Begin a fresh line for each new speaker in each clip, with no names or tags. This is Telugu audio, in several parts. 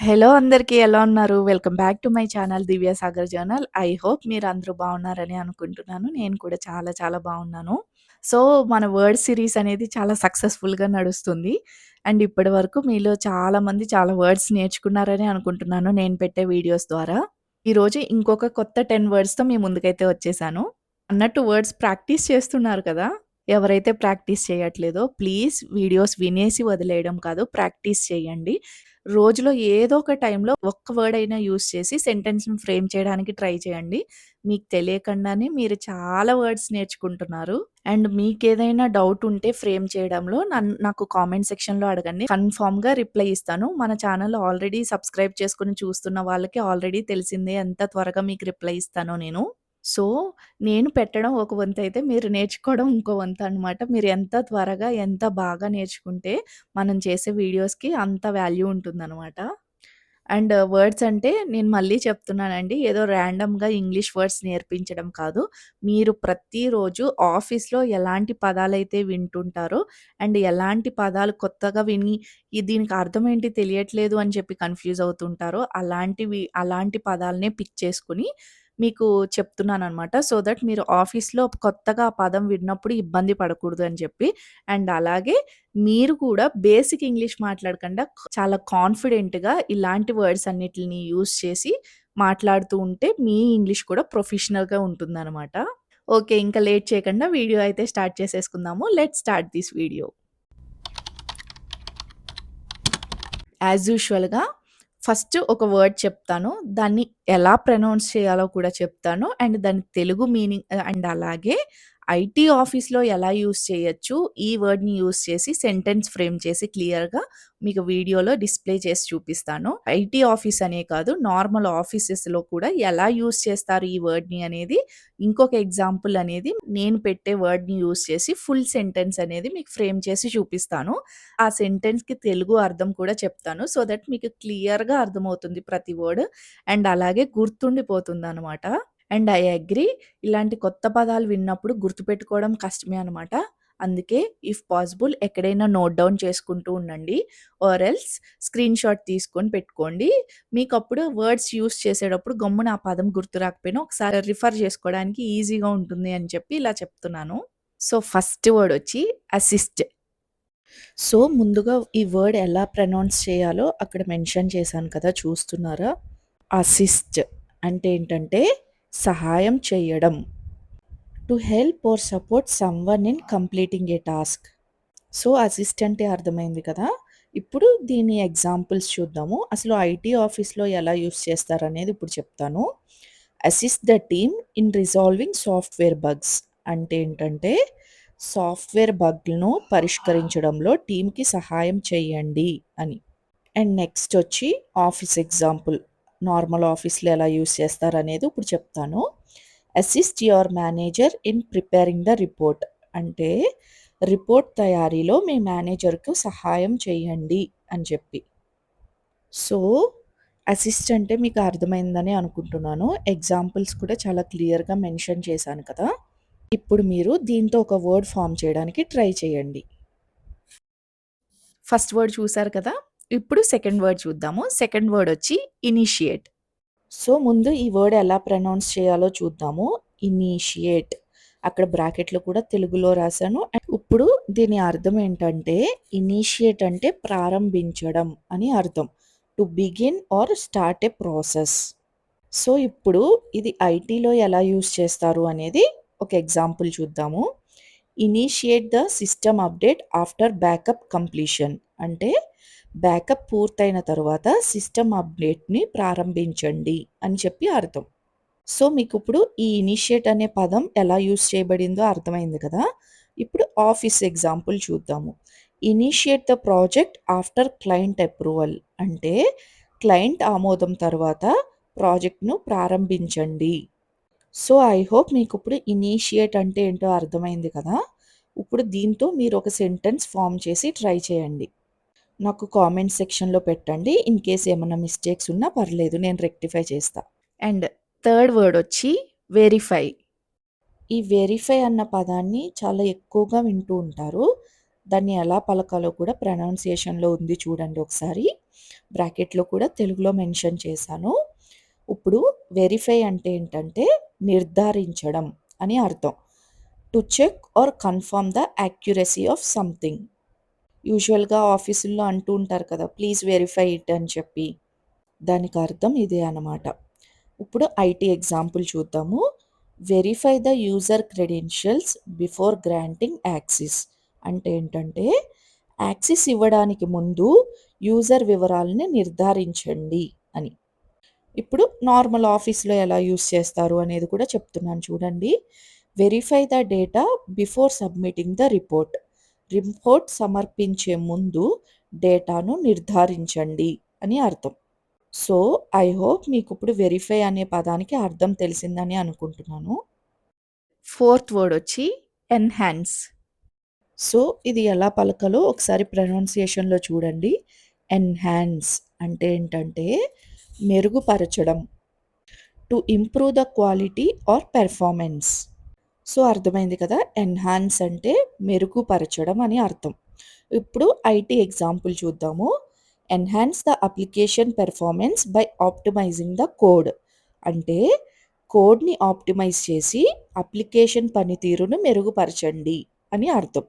హలో అందరికీ ఎలా ఉన్నారు? Welcome back to my channel 'Divya Sagar journal'. I hope మీరందరూ బాగున్నారని అనుకుంటున్నాను. నేను కూడా చాలా చాలా బాగున్నాను. సో, మన వర్డ్ సిరీస్ అనేది చాలా సక్సెస్‌ఫుల్‌గా నడుస్తుంది. అండ్ ఇప్పటి వరకు మీలో చాలామంది చాలా వర్డ్స్ నేర్చుకున్నారని అనుకుంటున్నాను నేను పెట్టే వీడియోస్ ద్వారా. ఈరోజు ఇంకొక కొత్త 10 వర్డ్స్‌తో మీ ముందుకైతే వచ్చేసాను. అన్నట్టు వర్డ్స్ ప్రాక్టీస్ చేస్తున్నారు కదా! ఎవరైతే ప్రాక్టీస్ చేయట్లేదో ప్లీజ్ వీడియోస్ వినేసి వదిలేయడం కాదు, ప్రాక్టీస్ చేయండి. రోజులో ఏదో ఒక టైంలో ఒక్క వర్డ్ అయినా యూజ్ చేసి సెంటెన్స్‌ని ఫ్రేమ్ చేయడానికి ట్రై చేయండి. మీకు తెలియకుండానే మీరు చాలా వర్డ్స్ నేర్చుకుంటున్నారు. అండ్ మీకేదైనా డౌట్ ఉంటే ఫ్రేమ్ చేయడంలో నాకు కామెంట్ సెక్షన్‌లో అడగండి. కన్ఫర్మ్‌గా రిప్లై ఇస్తాను. మన ఛానల్ ఆల్రెడీ సబ్స్క్రైబ్ చేసుకొని చూస్తున్న వాళ్ళకి ఆల్రెడీ తెలిసిందే ఎంత త్వరగా మీకు రిప్లై ఇస్తానో నేను. సో, నేను పెట్టడం ఒక వంతయితే, మీరు నేర్చుకోవడం ఇంకో వంతనమాట. మీరు ఎంత త్వరగా, ఎంత బాగా నేర్చుకుంటే, మనం చేసే వీడియోస్‌కి అంత వాల్యూ ఉంటుందనమాట. అండ్ వర్డ్స్ అంటే నేను మళ్ళీ చెప్తున్నానండి. ఏదో ర్యాండమ్‌గా ఇంగ్లీష్ వర్డ్స్ నేర్పించడం కాదు. మీరు ప్రతిరోజు ఆఫీస్‌లో ఎలాంటి పదాలైతే వింటుంటారో అండ్ ఎలాంటి పదాలు కొత్తగా విని దీనికి అర్థం ఏంటి తెలియట్లేదు అని చెప్పి కన్‌ఫ్యూజ్ అవుతుంటారో అలాంటి పదాలనే పిక్ చేసుకొని మీకు చెప్తున్నాననమాట. సో దట్ మీరు ఆఫీస్‌లో కొత్తగా ఆ పదం విన్నప్పుడు ఇబ్బంది పడకూడదు అని చెప్పి. అండ్ అలాగే మీరు కూడా బేసిక్ ఇంగ్లీష్ మాట్లాడకుండా చాలా కాన్ఫిడెంట్‌గా ఇలాంటి వర్డ్స్ అన్నిటిని యూజ్ చేసి మాట్లాడుతూ ఉంటే మీ ఇంగ్లీష్ కూడా ప్రొఫెషనల్‌గా ఉంటుందనమాట. ఓకే. ఇంకా లేట్ చేయకుండా వీడియో అయితే స్టార్ట్ చేసేసుకుందాము. Let's start this video. As యూజువల్‌గా ఫస్ట్ ఒక వర్డ్ చెప్తాను. దాన్ని ఎలా ప్రొనౌన్స్ చేయాలో కూడా చెప్తాను. అండ్ దాని తెలుగు మీనింగ్ అండ్ అలాగే ఐటీ ఆఫీస్‌లో ఎలా యూజ్ చేయొచ్చు, ఈ వర్డ్‌ని యూజ్ చేసి సెంటెన్స్ ఫ్రేమ్ చేసి క్లియర్‌గా మీకు వీడియోలో డిస్‌ప్లే చేసి చూపిస్తాను. ఐటీ ఆఫీస్ అనే కాదు, నార్మల్ ఆఫీసెస్‌లో కూడా ఎలా యూజ్ చేస్తారు ఈ వర్డ్‌ని అనేది ఇంకొక ఎగ్జాంపుల్ అనేది నేను పెట్టే వర్డ్‌ని యూజ్ చేసి ఫుల్ సెంటెన్స్ అనేది మీకు ఫ్రేమ్ చేసి చూపిస్తాను. ఆ సెంటెన్స్‌కి తెలుగు అర్థం కూడా చెప్తాను. సో దట్ మీకు క్లియర్‌గా అర్థమవుతుంది ప్రతి వర్డ్. అండ్ అలాగే గుర్తుండిపోతుందనమాట. అండ్ ఐ అగ్రీ, ఇలాంటి కొత్త పదాలు విన్నప్పుడు గుర్తుపెట్టుకోవడం కష్టమే అనమాట. అందుకే ఇఫ్ పాసిబుల్ ఎక్కడైనా నోట్ డౌన్ చేసుకుంటూ ఉండండి. ఆర్ ఎల్స్ స్క్రీన్‌షాట్ తీసుకొని పెట్టుకోండి. మీకప్పుడు వర్డ్స్ యూజ్ చేసేటప్పుడు గమ్మున ఆ పదం గుర్తు రాకపోయినా ఒకసారి రిఫర్ చేసుకోవడానికి ఈజీగా ఉంటుంది అని చెప్పి ఇలా చెప్తున్నాను. సో ఫస్ట్ వర్డ్ వచ్చి అసిస్ట్. సో, ముందుగా ఈ వర్డ్ ఎలా ప్రొనౌన్స్ చేయాలో అక్కడ మెన్షన్ చేశాను కదా! చూస్తున్నారా? అసిస్ట్ అంటే ఏంటంటే సహాయం చేయడం. To help or support someone in completing a task. So, assist అంటే అర్థమైంది కదా! ఇప్పుడు దీని ఎగ్జాంపుల్స్ చూద్దాము. అసలు ఐటీ ఆఫీస్‌లో ఎలా యూజ్ చేస్తారనేది ఇప్పుడు చెప్తాను. Assist the team in resolving software bugs అంటే ఏంటంటే, సాఫ్ట్‌వేర్ బగ్‌లను పరిష్కరించడంలో టీమ్‌కి సహాయం చేయండి అని. అండ్ నెక్స్ట్ వచ్చి ఆఫీస్ ఎగ్జాంపుల్. నార్మల్ ఆఫీస్‌లో ఎలా యూజ్ చేస్తారనేది ఇప్పుడు చెప్తాను. Assist your manager in preparing the report అంటే, రిపోర్ట్ తయారీలో మీ మేనేజర్‌కు సహాయం చేయండి అని చెప్పి. సో, అసిస్ట్ అంటే మీకు అర్థమైందని అనుకుంటున్నాను. ఎగ్జాంపుల్స్ కూడా చాలా క్లియర్‌గా మెన్షన్ చేశాను కదా! ఇప్పుడు మీరు దీంతో ఒక వర్డ్ ఫార్మ్ చేయడానికి ట్రై చేయండి. ఫస్ట్ వర్డ్ చూసారు కదా! ఇప్పుడు సెకండ్ వర్డ్ చూద్దాము. సెకండ్ వర్డ్ వచ్చి ఇనిషియేట్. సో, ముందు ఈ వర్డ్ ఎలా ప్రొనౌన్స్ చేయాలో చూద్దాము. ఇనిషియేట్. అక్కడ బ్రాకెట్‌లో కూడా తెలుగులో రాసాను. అండ్ ఇప్పుడు దీని అర్థం ఏంటంటే, ఇనిషియేట్ అంటే ప్రారంభించడం అని అర్థం. To begin or start a process. So, ఇప్పుడు ఇది ఐటీలో ఎలా యూజ్ చేస్తారు అనేది ఒక ఎగ్జాంపుల్ చూద్దాము. Initiate the system update after backup completion అంటే, బ్యాకప్ పూర్తయిన తరువాత సిస్టమ్ అప్డేట్‌ని ప్రారంభించండి అని చెప్పి అర్థం. సో, మీకిప్పుడు ఈ ఇనిషియేట్ అనే పదం ఎలా యూజ్ చేయబడిందో అర్థమైంది కదా! ఇప్పుడు ఆఫీస్ ఎగ్జాంపుల్ చూద్దాము. Initiate the project after client approval అంటే, క్లయింట్ ఆమోదం తర్వాత ప్రాజెక్ట్‌ను ప్రారంభించండి. సో, ఐ హోప్ మీకిప్పుడు ఇనిషియేట్ అంటే ఏంటో అర్థమైంది కదా! ఇప్పుడు దీంతో మీరు ఒక సెంటెన్స్ ఫార్మ్ చేసి ట్రై చేయండి. నాకు కామెంట్ సెక్షన్‌లో పెట్టండి. ఇన్ కేస్ ఏమన్నా మిస్టేక్స్ ఉన్నా పర్లేదు, నేను రెక్టిఫై చేస్తా. అండ్ థర్డ్ వర్డ్ వచ్చి వెరిఫై. ఈ వెరిఫై అన్న పదాన్ని చాలా ఎక్కువగా వింటూ ఉంటారు. దాన్ని ఎలా పలకాలో కూడా ప్రొనౌన్సియేషన్‌లో ఉంది చూడండి ఒకసారి. బ్రాకెట్‌లో కూడా తెలుగులో మెన్షన్ చేశాను. ఇప్పుడు వెరిఫై అంటే ఏంటంటే నిర్ధారించడం అని అర్థం. To check or confirm the accuracy of something. యూజువల్‌గా ఆఫీసుల్లో అంటూ ఉంటారు కదా! ప్లీజ్ వెరిఫై ఇట్ అని చెప్పి. దానికి అర్థం ఇదే అన్నమాట. ఇప్పుడు ఐటీ ఎగ్జాంపుల్ చూద్దాము. Verify the user credentials before granting access. అంటే ఏంటంటే యాక్సెస్ ఇవ్వడానికి ముందు యూజర్ వివరాలని నిర్ధారించండి అని. ఇప్పుడు నార్మల్ ఆఫీస్‌లో ఎలా యూజ్ చేస్తారు అనేది కూడా చెప్తున్నాను చూడండి. Verify the data before submitting the report. Report సమర్పించే ముందు డేటాను నిర్ధారించండి అని అర్థం. సో, ఐ హోప్ మీకిప్పుడు వెరిఫై అనే పదానికి అర్థం తెలిసిందని అనుకుంటున్నాను. ఫోర్త్ వర్డ్ వచ్చి ఎన్హాన్స్. సో, ఇది ఎలా పలకాలో ఒకసారి ప్రొనౌన్సియేషన్‌లో చూడండి. ఎన్హాన్స్ అంటే ఏంటంటే మెరుగుపరచడం. To improve the quality are performance. So, అర్థమైంది కదా! ఎన్హాన్స్ అంటే మెరుగుపరచడం అని అర్థం. ఇప్పుడు ఐటీ ఎగ్జాంపుల్ చూద్దాము. Enhance the application performance by optimising the code. అంటే కోడ్‌ని ఆప్టిమైజ్ చేసి అప్లికేషన్ పనితీరును మెరుగుపరచండి అని అర్థం.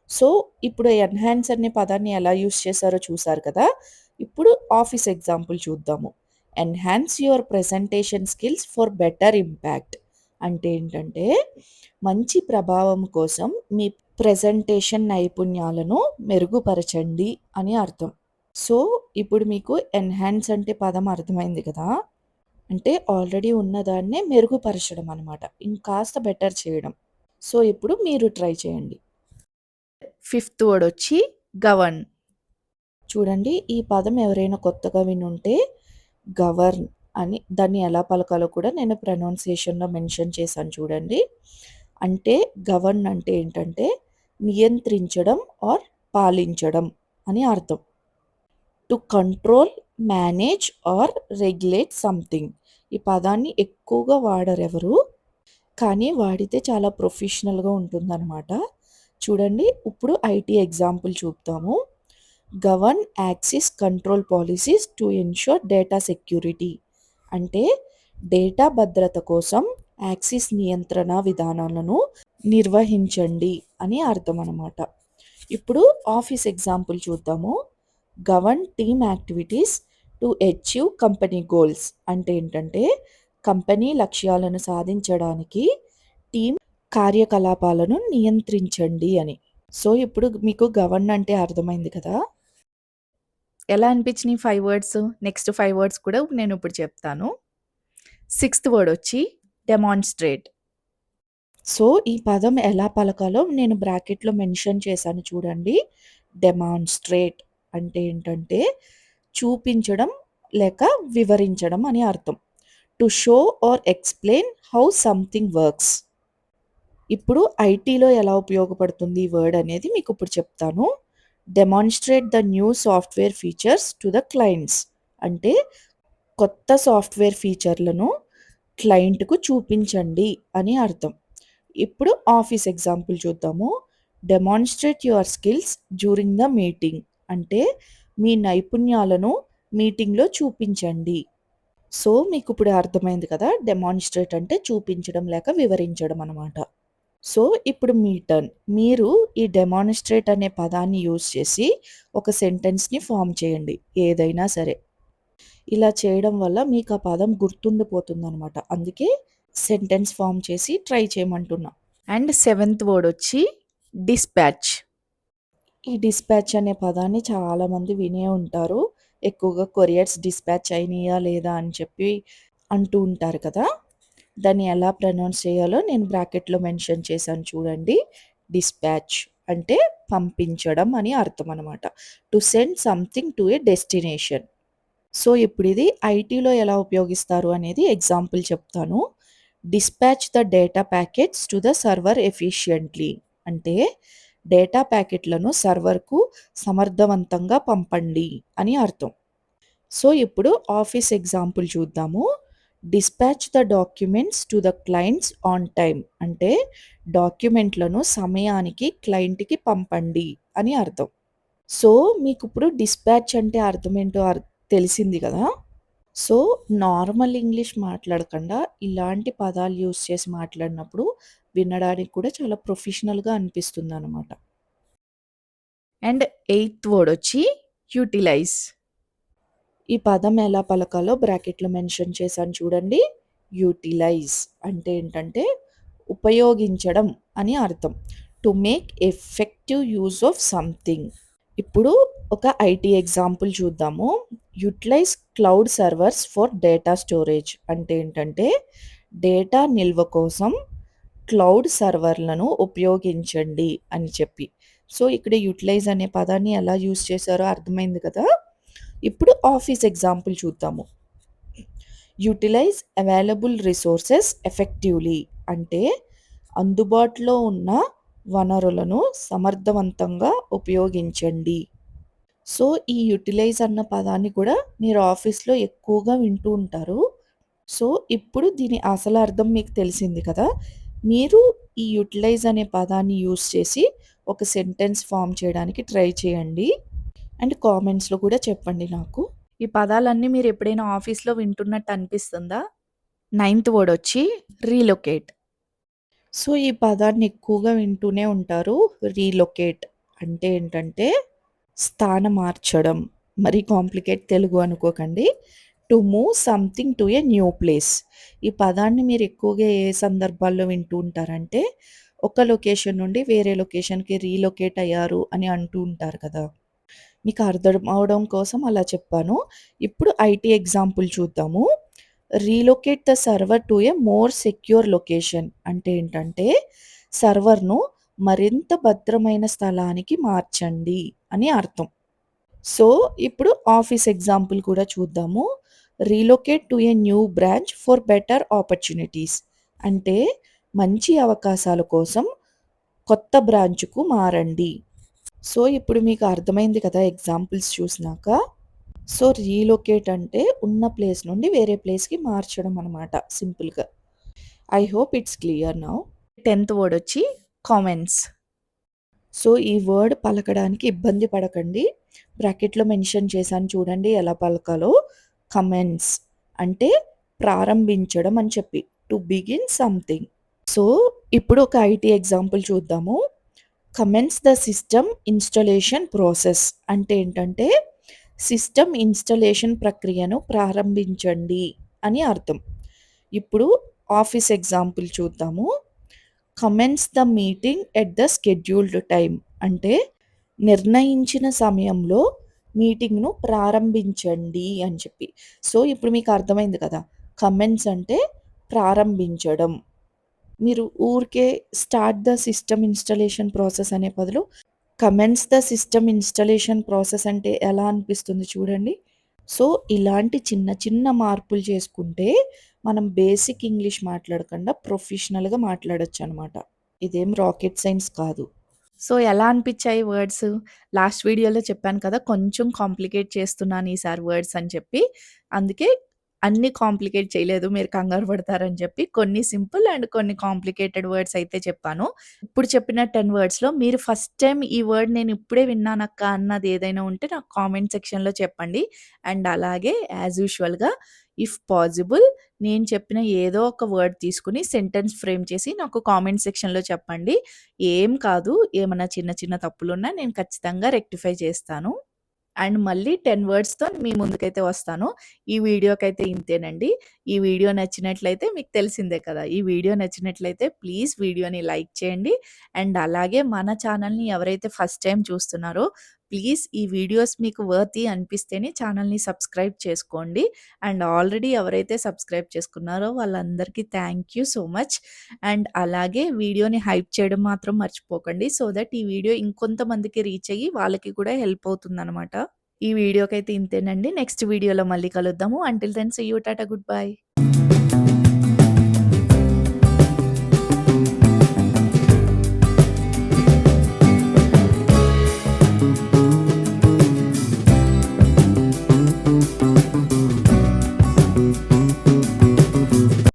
సో, ఇప్పుడు ఎన్హాన్స్ అనే పదాన్ని ఎలా యూజ్ చేశారో చూసారు కదా! ఇప్పుడు ఆఫీస్ ఎగ్జాంపుల్ చూద్దాము. Enhance your presentation skills for better impact. అంటే ఏంటంటే మంచి ప్రభావం కోసం మీ ప్రెజెంటేషన్ నైపుణ్యాలను మెరుగుపరచండి అని అర్థం. సో, ఇప్పుడు మీకు ఎన్హాన్స్ అంటే పదం అర్థమైంది కదా! అంటే ఆల్రెడీ ఉన్నదాన్నే మెరుగుపరచడం అనమాట. ఇంకాస్త బెటర్ చేయడం. సో, ఇప్పుడు మీరు ట్రై చేయండి. ఫిఫ్త్ వర్డ్ వచ్చి గవర్న్. చూడండి ఈ పదం ఎవరైనా కొత్తగా వినుంటే గవర్న్ అని దాన్ని ఎలా పలకాలో కూడా నేను ప్రొనౌన్సియేషన్‌లో మెన్షన్ చేశాను చూడండి. అంటే గవర్న్ అంటే ఏంటంటే నియంత్రించడం ఆర్ పాలించడం అని అర్థం. To control, manage or regulate something. ఈ పదాన్ని ఎక్కువగా వాడరెవరు, కానీ వాడితే చాలా ప్రొఫెషనల్‌గా ఉంటుందన్నమాట. చూడండి ఇప్పుడు ఐటీ ఎగ్జాంపుల్ చూద్దాము. Govern access control policies to ensure data security. అంటే డేటా భద్రత కోసం యాక్సెస్ నియంత్రణ విధానాలను నిర్వహించండి అని అర్థం అన్నమాట. ఇప్పుడు ఆఫీస్ ఎగ్జాంపుల్ చూద్దాము. Govern team activities to achieve company goals. అంటే ఏంటంటే కంపెనీ లక్ష్యాలను సాధించడానికి టీం కార్యకలాపాలను నియంత్రించండి అని. సో, ఇప్పుడు మీకు గవర్న్ అంటే అర్థమైంది కదా! ఎలా అనిపించినాయి 5 వర్డ్స్? నెక్స్ట్ 5 వర్డ్స్ కూడా నేను ఇప్పుడు చెప్తాను. సిక్స్త్ వర్డ్ వచ్చి డెమాన్‌స్ట్రేట్. సో, ఈ పదం ఎలా పలకాలో నేను బ్రాకెట్‌లో మెన్షన్ చేశాను చూడండి. డెమాన్‌స్ట్రేట్ అంటే ఏంటంటే చూపించడం లేక వివరించడం అని అర్థం. To show or explain how something works. ఇప్పుడు ఐటీలో ఎలా ఉపయోగపడుతుంది ఈ వర్డ్ అనేది మీకు ఇప్పుడు చెప్తాను. Demonstrate the new software features to the clients. అంటే కొత్త సాఫ్ట్‌వేర్ ఫీచర్లను క్లయింట్‌కు చూపించండి అని అర్థం. ఇప్పుడు ఆఫీస్ ఎగ్జాంపుల్ చూద్దాము. Demonstrate your skills during the meeting. అంటే మీ నైపుణ్యాలను మీటింగ్‌లో చూపించండి. సో, మీకు ఇప్పుడు అర్థమైంది కదా! డెమాన్‌స్ట్రేట్ అంటే చూపించడం లేక వివరించడం అనమాట. సో, ఇప్పుడు మీ టర్న్. మీరు ఈ డెమాన్‌స్ట్రేట్ అనే పదాన్ని యూజ్ చేసి ఒక సెంటెన్స్‌ని ఫార్మ్ చేయండి. ఏదైనా సరే. ఇలా చేయడం వల్ల మీకు ఆ పదం గుర్తుండిపోతుందనమాట. అందుకే సెంటెన్స్ ఫార్మ్ చేసి ట్రై చేయమంటున్నా. అండ్ సెవెంత్ వర్డ్ వచ్చి డిస్పాచ్. ఈ డిస్పాచ్ అనే పదాన్ని చాలామంది వినే ఉంటారు. ఎక్కువగా కొరియర్స్ డిస్పాచ్ అయినాయా లేదా అని చెప్పి అంటూ ఉంటారు కదా! దాన్ని ఎలా ప్రొనౌన్స్ చేయాలో నేను బ్రాకెట్‌లో మెన్షన్ చేశాను చూడండి. డిస్పాచ్ అంటే పంపించడం అని అర్థం అనమాట. To send something to a destination. So, ఇప్పుడు ఇది ఐటీలో ఎలా ఉపయోగిస్తారు అనేది ఎగ్జాంపుల్ చెప్తాను. Dispatch the data packets to the server ఎఫిషియంట్‌లీ. అంటే డేటా ప్యాకెట్లను సర్వర్‌కు సమర్థవంతంగా పంపండి అని అర్థం. సో, ఇప్పుడు ఆఫీస్ ఎగ్జాంపుల్ చూద్దాము. Dispatch the documents to the clients on time అంటే డాక్యుమెంట్లను సమయానికి క్లయింట్‌కి పంపండి అని అర్థం. సో, మీకిప్పుడు డిస్పాచ్ అంటే అర్థమేంటో తెలిసింది గదా! సో, నార్మల్ ఇంగ్లీష్ మాట్లాడకుండా ఇలాంటి పదాలు యూజ్ చేసి మాట్లాడినప్పుడు వినడానికి కూడా చాలా ప్రొఫెషనల్‌గా అనిపిస్తుందనమాట. అండ్ ఎయిత్ వర్డొచ్చి యుటిలైజ్. ఈ పదం ఎలా పలకాలో బ్రాకెట్‌లో మెన్షన్ చేశాను చూడండి. యుటిలైజ్ అంటే ఏంటంటే ఉపయోగించడం అని అర్థం. To make effective use of something. ఇప్పుడు ఒక ఐటీ ఎగ్జాంపుల్ చూద్దాము. Utilise cloud servers for data storage అంటే ఏంటంటే డేటా నిల్వ కోసం క్లౌడ్ సర్వర్లను ఉపయోగించండి అని చెప్పి. సో, ఇక్కడ యుటిలైజ్ అనే పదాన్ని ఎలా యూజ్ చేశారో అర్థమైంది కదా! ఇప్పుడు ఆఫీస్ ఎగ్జాంపుల్ చూద్దాము. యుటిలైజ్ అవైలబుల్ రిసోర్సెస్ ఎఫెక్టివ్‌లీ అంటే అందుబాటులో ఉన్న వనరులను సమర్థవంతంగా ఉపయోగించండి. సో, ఈ యుటిలైజ్ అన్న పదాన్ని కూడా మీరు ఆఫీస్‌లో ఎక్కువగా వింటూ ఉంటారు. సో, ఇప్పుడు దీని అసలు అర్థం మీకు తెలిసింది కదా! మీరు ఈ యుటిలైజ్ అనే పదాన్ని యూజ్ చేసి ఒక సెంటెన్స్ ఫార్మ్ చేయడానికి ట్రై చేయండి. అండ్ కామెంట్స్‌లో కూడా చెప్పండి నాకు. ఈ పదాలన్నీ మీరు ఎప్పుడైనా ఆఫీస్‌లో వింటున్నట్టు అనిపిస్తుందా? నైన్త్ వర్డ్ వచ్చి రీలొకేట్. సో, ఈ పదాన్ని ఎక్కువగా వింటూనే ఉంటారు. రీలొకేట్ అంటే ఏంటంటే స్థానం మార్చడం. మరీ కాంప్లికేట్ తెలుగు అనుకోకండి. To move something to a new place. ఈ పదాన్ని మీరు ఎక్కువగా ఏ సందర్భాల్లో వింటూ ఉంటారంటే, ఒక లొకేషన్ నుండి వేరే లొకేషన్‌కి రీలొకేట్ అయ్యారు అని అంటూ ఉంటారు కదా! మీకు అర్థం అవ్వడం కోసం అలా చెప్పాను. ఇప్పుడు ఐటీ ఎగ్జాంపుల్ చూద్దాము. Relocate the server to a more secure location అంటే ఏంటంటే, సర్వర్‌ను మరింత భద్రమైన స్థలానికి మార్చండి అని అర్థం. సో, ఇప్పుడు ఆఫీస్ ఎగ్జాంపుల్ కూడా చూద్దాము. Relocate to a new branch for better opportunities అంటే మంచి అవకాశాల కోసం కొత్త బ్రాంచ్‌కు మారండి. సో, ఇప్పుడు మీకు అర్థమైంది కదా ఎగ్జాంపుల్స్ చూసినాక. సో, రీలొకేట్ అంటే ఉన్న ప్లేస్ నుండి వేరే ప్లేస్‌కి మార్చడం అనమాట సింపుల్‌గా. I hope it's clear now. 10థ్ వర్డ్ వచ్చి కామెంట్స్. సో, ఈ వర్డ్ పలకడానికి ఇబ్బంది పడకండి. బ్రాకెట్‌లో మెన్షన్ చేశాను చూడండి ఎలా పలకాలో. కమెంట్స్ అంటే ప్రారంభించడం అని చెప్పి. To begin something. సో, ఇప్పుడు ఒక ఐటీ ఎగ్జాంపుల్ చూద్దాము. Commence the system installation process అంటే ఏంటంటే, సిస్టమ్ ఇన్‌స్టాలేషన్ ప్రక్రియను ప్రారంభించండి అని అర్థం. ఇప్పుడు ఆఫీస్ ఎగ్జాంపుల్ చూద్దాము. Commence the meeting at the scheduled time అంటే నిర్ణయించిన సమయంలో మీటింగ్‌ను ప్రారంభించండి అని చెప్పి. సో, ఇప్పుడు మీకు అర్థమైంది కదా! కమెన్స్ అంటే ప్రారంభించడం. మీరు ఊరికే start the system installation process అనే బదులు commence the system installation process అంటే ఎలా అనిపిస్తుంది చూడండి. సో, ఇలాంటి చిన్న చిన్న మార్పులు చేసుకుంటే మనం బేసిక్ ఇంగ్లీష్ మాట్లాడకుండా ప్రొఫెషనల్‌గా మాట్లాడొచ్చనమాట. ఇదేం రాకెట్ సైన్స్ కాదు. సో, ఎలా అనిపిచ్చాయి వర్డ్స్? లాస్ట్ వీడియోలో చెప్పాను కదా! కొంచెం కాంప్లికేట్ చేస్తున్నాను ఈసారి వర్డ్స్ అని చెప్పి. అందుకే అన్నీ కాంప్లికేట్ చేయలేదు. మీరు కంగారు పడతారని చెప్పి కొన్ని సింపుల్ అండ్ కొన్ని కాంప్లికేటెడ్ వర్డ్స్ అయితే చెప్పాను. ఇప్పుడు చెప్పిన 10 వర్డ్స్‌లో మీరు ఫస్ట్ టైమ్ ఈ వర్డ్ నేను ఇప్పుడే విన్నానక్క అన్నది ఏదైనా ఉంటే నాకు కామెంట్ సెక్షన్‌లో చెప్పండి. అండ్ అలాగే యాజ్ యూజువల్‌గా ఇఫ్ పాసిబుల్ నేను చెప్పిన ఏదో ఒక వర్డ్ తీసుకొని సెంటెన్స్ ఫ్రేమ్ చేసి నాకు కామెంట్ సెక్షన్‌లో చెప్పండి. ఏం కాదు. ఏమన్నా చిన్న చిన్న తప్పులున్నా నేను ఖచ్చితంగా రెక్టిఫై చేస్తాను. అండ్ మళ్ళీ 10 వర్డ్స్‌తో మీ ముందుకైతే వస్తాను. ఈ వీడియోకైతే ఇంతేనండి. ఈ వీడియో నచ్చినట్లయితే మీకు తెలిసిందే కదా! ఈ వీడియో నచ్చినట్లయితే ప్లీజ్ వీడియోని లైక్ చేయండి. అండ్ అలాగే మన ఛానల్‌ని ఎవరైతే ఫస్ట్ టైమ్ చూస్తున్నారో ప్లీజ్ ఈ వీడియోస్ మీకు వర్తీ అనిపిస్తేనే ఛానల్‌ని సబ్స్క్రైబ్ చేసుకోండి. అండ్ ఆల్రెడీ ఎవరైతే సబ్స్క్రైబ్ చేసుకున్నారో వాళ్ళందరికీ thank you so much. And అలాగే వీడియోని హైప్ చేయడం మాత్రం మర్చిపోకండి. సో దట్ ఈ వీడియో ఇంకొంతమందికి రీచ్ అయ్యి వాళ్ళకి కూడా హెల్ప్ అవుతుందనమాట. ఈ వీడియోకైతే ఇంతేనండి. నెక్స్ట్ వీడియోలో మళ్ళీ కలుద్దాము. Until then see you. Tata. Good bye.